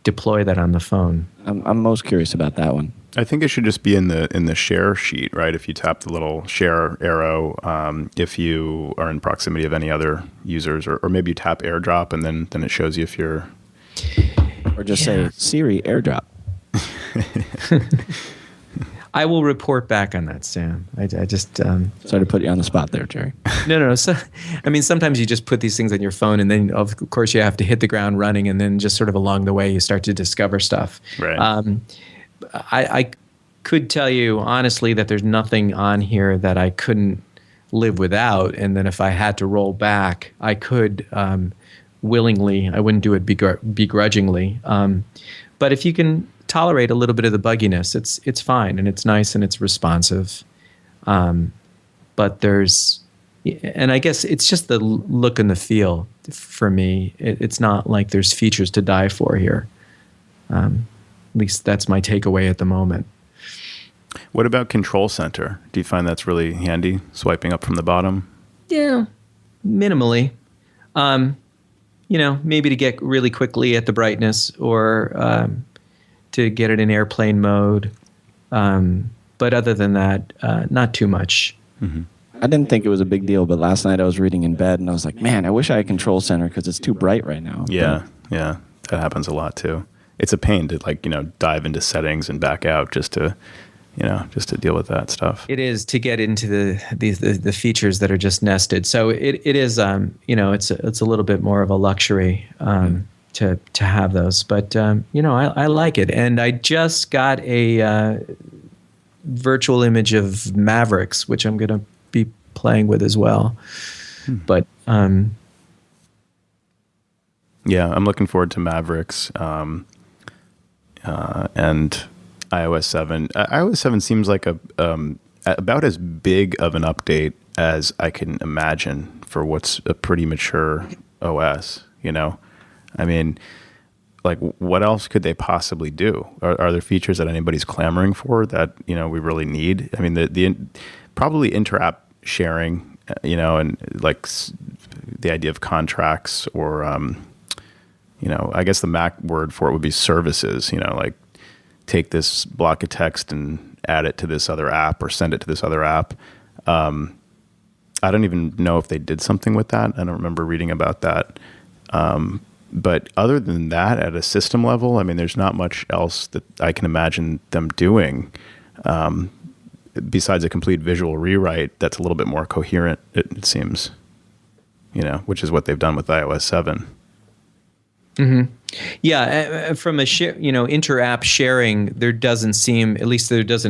deploy that on the phone. I'm most curious about that one. I think it should just be in the share sheet, right? If you tap the little share arrow, if you are in proximity of any other users, or maybe you tap AirDrop and then it shows you if you're... Or just say, Siri, AirDrop. I will report back on that, Sam. I just... Sorry to put you on the spot there, Jerry. No. So, sometimes you just put these things on your phone, and then, of course, you have to hit the ground running, and then just sort of along the way, you start to discover stuff. Right. I could tell you honestly that there's nothing on here that I couldn't live without, and then if I had to roll back, I could willingly. I wouldn't do it begrudgingly. But if you can tolerate a little bit of the bugginess, it's fine, and it's nice and it's responsive. But and I guess it's just the look and the feel for me. It's not like there's features to die for here. At least that's my takeaway at the moment. What about Control Center? Do you find that's really handy, swiping up from the bottom? Yeah, minimally. Maybe to get really quickly at the brightness or to get it in airplane mode. But other than that, not too much. Mm-hmm. I didn't think it was a big deal, but last night I was reading in bed and I was like, man, I wish I had Control Center because it's too bright right now. Yeah, that happens a lot too. It's a pain to dive into settings and back out just to deal with that stuff. It is to get into the features that are just nested. So it is it's a little bit more of a luxury to have those. But I like it, and I just got a virtual image of Mavericks, which I'm going to be playing with as well. But yeah, I'm looking forward to Mavericks and iOS 7. iOS 7 seems like about as big of an update as I can imagine for what's a pretty mature OS. I mean, like, what else could they possibly do? Are there features that anybody's clamoring for that we really need? I mean, the probably inter-app sharing, and like the idea of contracts or I guess the Mac word for it would be services. Like, take this block of text and add it to this other app or send it to this other app. I don't even know if they did something with that. I don't remember reading about that. But other than that, at a system level, I mean, there's not much else that I can imagine them doing besides a complete visual rewrite that's a little bit more coherent, it seems, which is what they've done with iOS 7. Mm-hmm. Yeah, from a inter-app sharing, there doesn't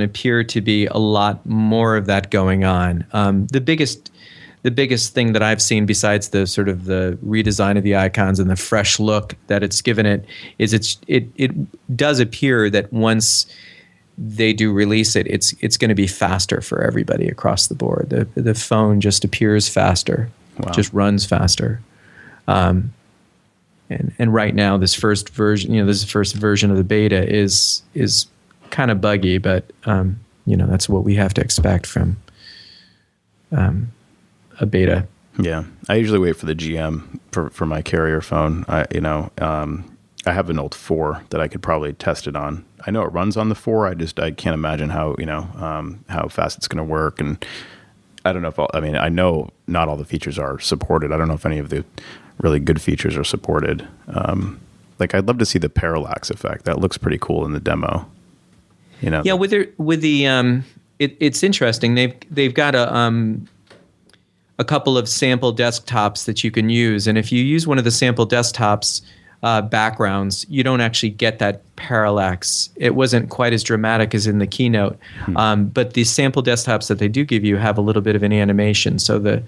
appear to be a lot more of that going on. The biggest thing that I've seen, besides the sort of the redesign of the icons and the fresh look that it's given it, is it does appear that once they do release it, it's going to be faster for everybody across the board. The phone just appears faster, just runs faster. And right now, this first version of the beta is kind of buggy, but that's what we have to expect from a beta. Yeah, I usually wait for the GM for my carrier phone. I have an old 4 that I could probably test it on. I know it runs on the 4. I can't imagine how fast it's going to work, and I don't know I know not all the features are supported. I don't know if any of the really good features are supported. I'd love to see the parallax effect. That looks pretty cool in the demo. Yeah, it's interesting. They've got a couple of sample desktops that you can use, and if you use one of the sample desktops backgrounds, you don't actually get that parallax. It wasn't quite as dramatic as in the Keynote, but the sample desktops that they do give you have a little bit of an animation. So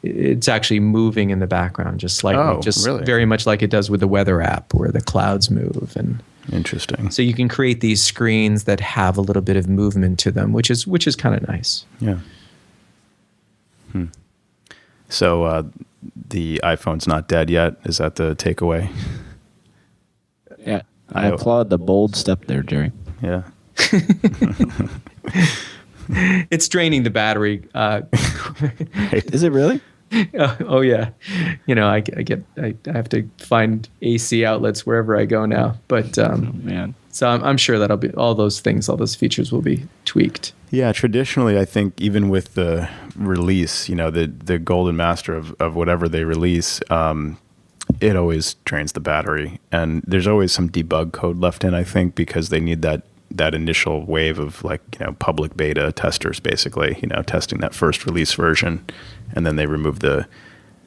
it's actually moving in the background just slightly, really? Very much like it does with the weather app where the clouds move. And interesting. So you can create these screens that have a little bit of movement to them, which is kind of nice. Yeah. So the iPhone's not dead yet. Is that the takeaway? Yeah. I applaud the bold step there, Jerry. Yeah. It's draining the battery. Is it really? Oh yeah. I have to find AC outlets wherever I go now. But man. So I'm sure that'll be all those features will be tweaked. Yeah, traditionally, I think even with the release, the golden master of whatever they release, it always drains the battery, and there's always some debug code left in. I think because they need that initial wave of public beta testers, basically, testing that first release version, and then they remove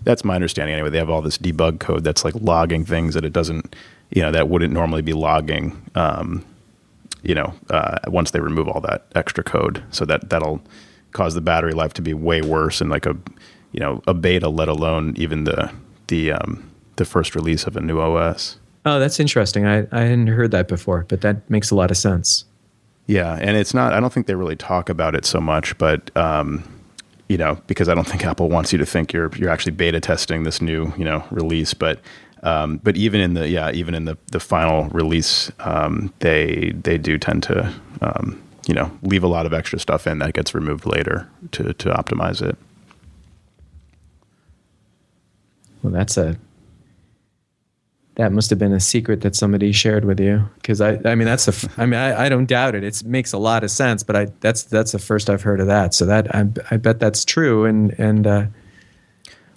that's my understanding anyway. They have all this debug code that's like logging things that it doesn't that wouldn't normally be logging, once they remove all that extra code. So that'll cause the battery life to be way worse in like a beta, let alone even the first release of a new OS. Oh, that's interesting. I hadn't heard that before, but that makes a lot of sense. Yeah, and it's not. I don't think they really talk about it so much, but because I don't think Apple wants you to think you're actually beta testing this new release. But even in the final release, they do tend to leave a lot of extra stuff in that gets removed later to optimize it. Well, that must have been a secret that somebody shared with you, because I don't doubt it. It makes a lot of sense, but that's the first I've heard of that. So that I bet that's true. And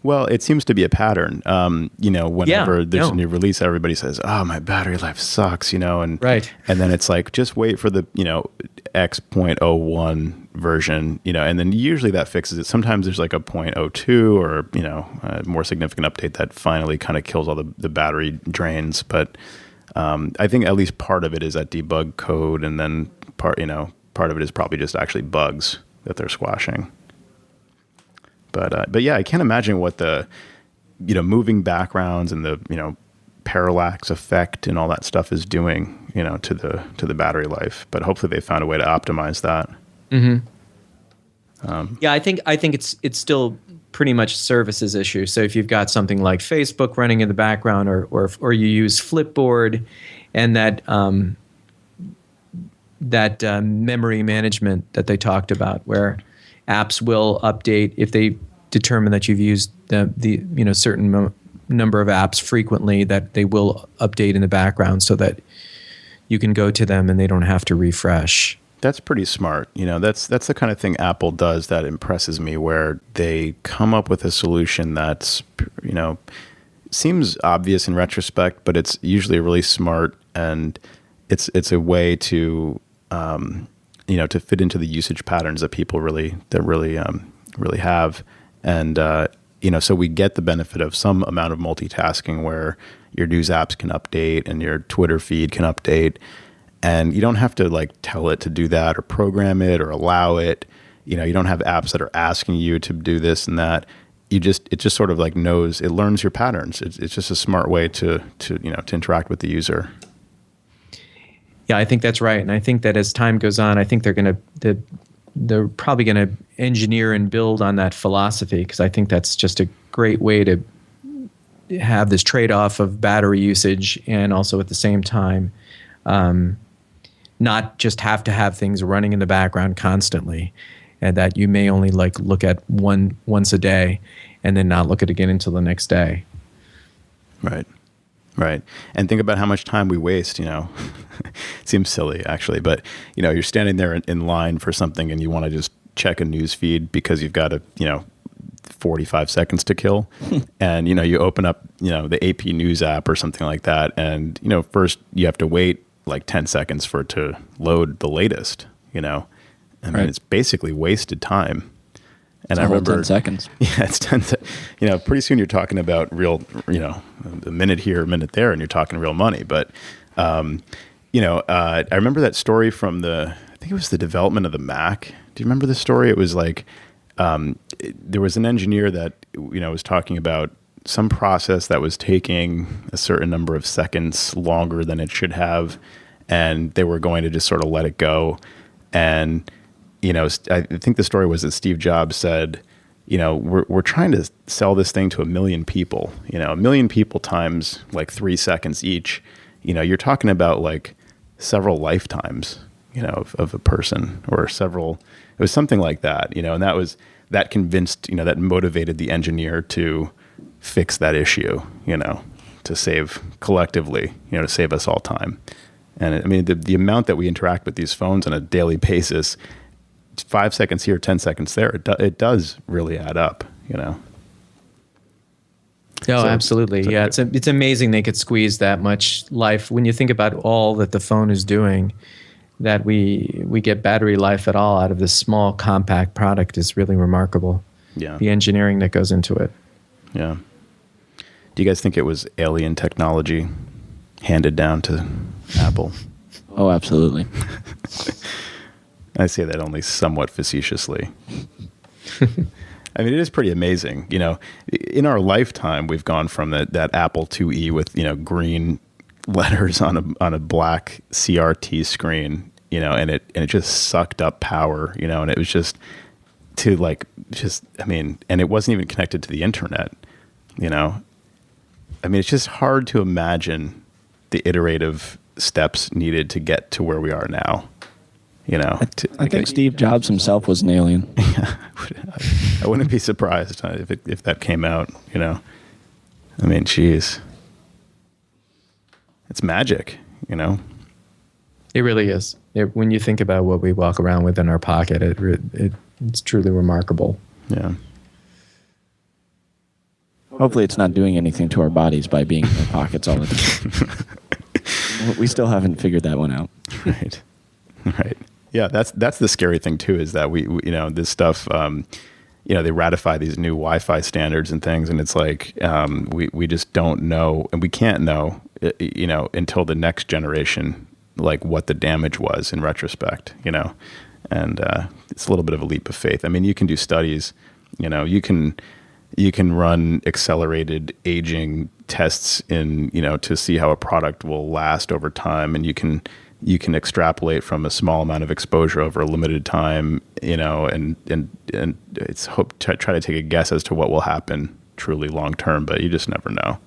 well, it seems to be a pattern. Whenever there's a new release, everybody says, "Oh, my battery life sucks," and right. And then it's like, just wait for the X.01 version, and then usually that fixes it. Sometimes there's like a 0.02 or a more significant update that finally kind of kills all the battery drains. But I think at least part of it is that debug code, and then part of it is probably just actually bugs that they're squashing. But yeah, I can't imagine what the moving backgrounds and the parallax effect and all that stuff is doing to the battery life. But hopefully they found a way to optimize that. Mm-hmm. Yeah, I think it's still pretty much services issue. So if you've got something like Facebook running in the background, or you use Flipboard, and that memory management that they talked about, where apps will update if they determine that you've used the certain number of apps frequently, that they will update in the background so that you can go to them and they don't have to refresh. That's pretty smart. That's the kind of thing Apple does that impresses me, where they come up with a solution that's, seems obvious in retrospect, but it's usually really smart, and it's a way to, to fit into the usage patterns that people really have. And, so we get the benefit of some amount of multitasking where your news apps can update and your Twitter feed can update. And you don't have to like tell it to do that or program it or allow it. You don't have apps that are asking you to do this and that. It just sort of like knows, it learns your patterns. It's just a smart way to interact with the user. Yeah, I think that's right. And I think that as time goes on, I think they're probably going to engineer and build on that philosophy, because I think that's just a great way to have this trade-off of battery usage and also at the same time not just have to have things running in the background constantly, and that you may only like look at once a day and then not look at it again until the next day. Right. And think about how much time we waste, It seems silly actually, but you're standing there in line for something and you want to just check a news feed because you've got 45 seconds to kill. And, you open up, the AP News app or something like that. And, first you have to wait like 10 seconds for it to load the latest, I mean, it's basically wasted time. And I remember 10 seconds. Yeah, it's 10. Pretty soon you're talking about real, a minute here, a minute there, and you're talking real money. But, I remember that story from I think it was the development of the Mac. Do you remember the story? It was like, there was an engineer that, was talking about some process that was taking a certain number of seconds longer than it should have, and they were going to just sort of let it go. And, I think the story was that Steve Jobs said, we're trying to sell this thing to 1 million people, 1 million people times like 3 seconds each, you're talking about like several lifetimes, of a person, or several, it was something like that, and that convinced, that motivated the engineer to fix that issue, to save collectively, to save us all time. And I mean, the amount that we interact with these phones on a daily basis, 5 seconds here, 10 seconds there, it does really add up, Oh, absolutely. Yeah, it's amazing they could squeeze that much life. When you think about all that the phone is doing, that we get battery life at all out of this small, compact product is really remarkable. Yeah. The engineering that goes into it. Yeah. Do you guys think it was alien technology? handed down to Apple. Oh, absolutely. I say that only somewhat facetiously. I mean, it is pretty amazing. You know, in our lifetime, we've gone from that Apple IIe with, you know, green letters on a black CRT screen, you know, and it just sucked up power, you know, and it was just I mean, and it wasn't even connected to the internet, you know. I mean, it's just hard to imagine the iterative steps needed to get to where we are now. You know, I think Steve Jobs himself was an alien. I wouldn't be surprised if that came out. You know, I mean, geez, it's magic. You know, It really is. When you think about what we walk around with in our pocket, it's truly remarkable. Yeah. Hopefully, it's not doing anything to our bodies by being in our pockets all the time. We still haven't figured that one out. Right. Right. Yeah, that's the scary thing too, is that we you know, this stuff, you know, they ratify these new Wi-Fi standards and things, and it's like we just don't know, and we can't know, you know, until the next generation, like what the damage was in retrospect, you know, and it's a little bit of a leap of faith. I mean, you can do studies, you know, you can run accelerated aging tests in, you know, to see how a product will last over time, and you can extrapolate from a small amount of exposure over a limited time, you know, and it's try to take a guess as to what will happen truly long term, but you just never know.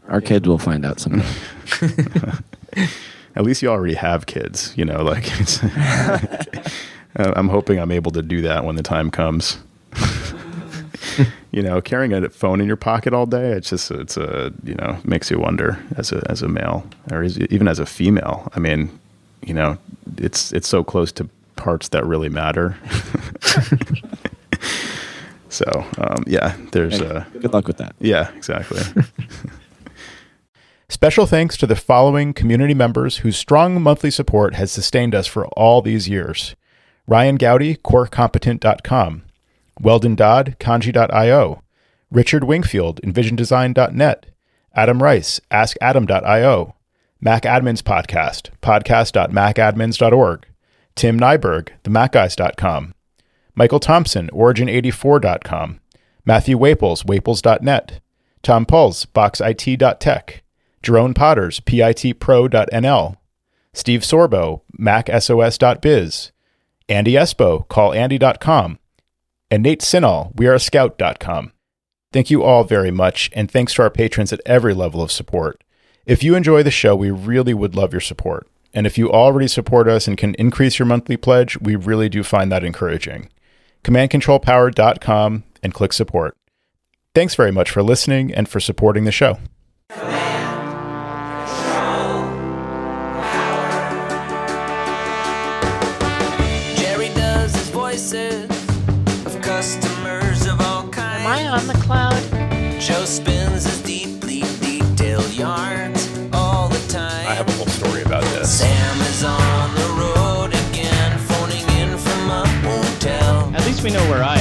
Our kids will find out someday. At least you already have kids, you know, like it's, I'm hoping I'm able to do that when the time comes. You know, carrying a phone in your pocket all day, it's a, you know, makes you wonder as a male, or even as a female. I mean, you know, it's so close to parts that really matter. So, yeah, there's good luck with that. Yeah, exactly. Special thanks to the following community members whose strong monthly support has sustained us for all these years: Ryan Gowdy, CoreCompetent.com, Weldon Dodd, Kanji.io, Richard Wingfield, EnvisionDesign.net, Adam Rice, AskAdam.io, Mac Admins Podcast, podcast.macadmins.org, Tim Nyberg, TheMacGuys.com, Michael Thompson, Origin84.com, Matthew Waples, Waples.net, Tom Puls, BoxIT.tech, Jerome Potters, PITPro.nl, Steve Sorbo, MacSOS.biz, Andy Espo, CallAndy.com, and Nate Sinall, WeAreAScout.com. Thank you all very much, and thanks to our patrons at every level of support. If you enjoy the show, we really would love your support. And if you already support us and can increase your monthly pledge, we really do find that encouraging. CommandControlPower.com and click support. Thanks very much for listening and for supporting the show. Jerry does his voices of customers of all kinds. Am I on the cloud? Joe spins his deeply detailed yarns all the time. I have a whole story about this. Sam is on the road again, phoning in from a hotel. At least we know where I